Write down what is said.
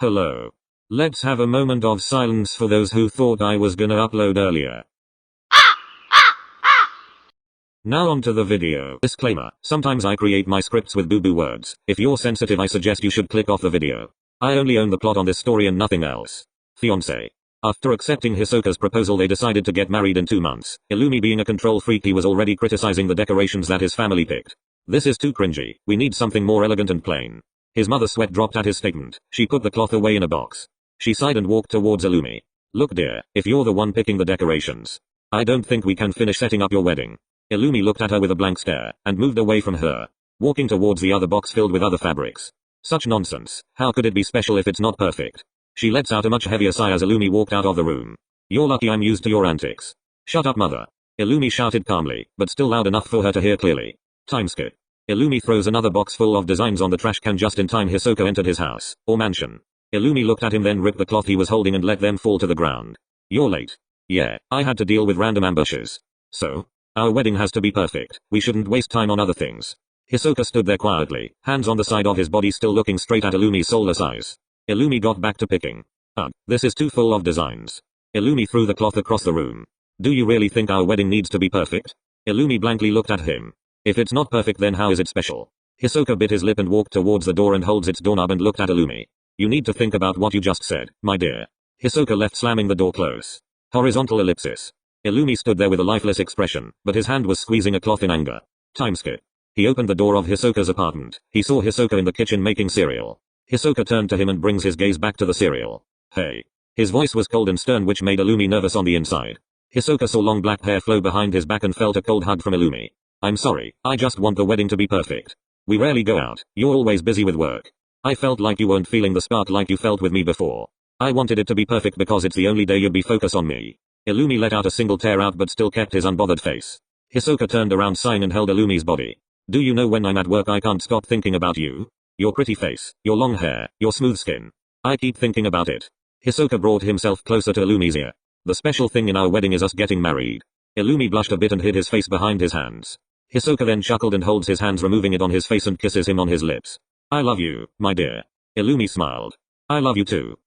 Hello. Let's have a moment of silence for those who thought I was gonna upload earlier. Now on to the video. Disclaimer, sometimes I create my scripts with boo-boo words. If you're sensitive, I suggest you should click off the video. I only own the plot on this story and nothing else. Fiancé. After accepting Hisoka's proposal, they decided to get married in 2 months. Illumi being a control freak, he was already criticizing the decorations that his family picked. This is too cringy. We need something more elegant and plain. His mother sweat dropped at his statement. She put the cloth away in a box. She sighed and walked towards Illumi. Look dear, if you're the one picking the decorations, I don't think we can finish setting up your wedding. Illumi looked at her with a blank stare, and moved away from her, walking towards the other box filled with other fabrics. Such nonsense. How could it be special if it's not perfect? She lets out a much heavier sigh as Illumi walked out of the room. You're lucky I'm used to your antics. Shut up, mother. Illumi shouted calmly, but still loud enough for her to hear clearly. Time skip. Illumi throws another box full of designs on the trash can just in time. Hisoka entered his house, or mansion. Illumi looked at him, then ripped the cloth he was holding and let them fall to the ground. You're late. Yeah, I had to deal with random ambushes. So? Our wedding has to be perfect. We shouldn't waste time on other things. Hisoka stood there quietly, hands on the side of his body, still looking straight at Illumi's soulless eyes. Illumi got back to picking. This is too full of designs. Illumi threw the cloth across the room. Do you really think our wedding needs to be perfect? Illumi blankly looked at him. If it's not perfect, then how is it special? Hisoka bit his lip and walked towards the door and holds its doorknob and looked at Illumi. You need to think about what you just said, my dear. Hisoka left, slamming the door close. Horizontal ellipsis. Illumi stood there with a lifeless expression, but his hand was squeezing a cloth in anger. Time skip. He opened the door of Hisoka's apartment. He saw Hisoka in the kitchen making cereal. Hisoka turned to him and brings his gaze back to the cereal. Hey. His voice was cold and stern, which made Illumi nervous on the inside. Hisoka saw long black hair flow behind his back and felt a cold hug from Illumi. I'm sorry, I just want the wedding to be perfect. We rarely go out, you're always busy with work. I felt like you weren't feeling the spark like you felt with me before. I wanted it to be perfect because it's the only day you'd be focused on me. Illumi let out a single tear out but still kept his unbothered face. Hisoka turned around sighing and held Illumi's body. Do you know, when I'm at work I can't stop thinking about you? Your pretty face, your long hair, your smooth skin. I keep thinking about it. Hisoka brought himself closer to Illumi's ear. The special thing in our wedding is us getting married. Illumi blushed a bit and hid his face behind his hands. Hisoka then chuckled and holds his hands, removing it on his face, and kisses him on his lips. I love you, my dear. Illumi smiled. I love you too.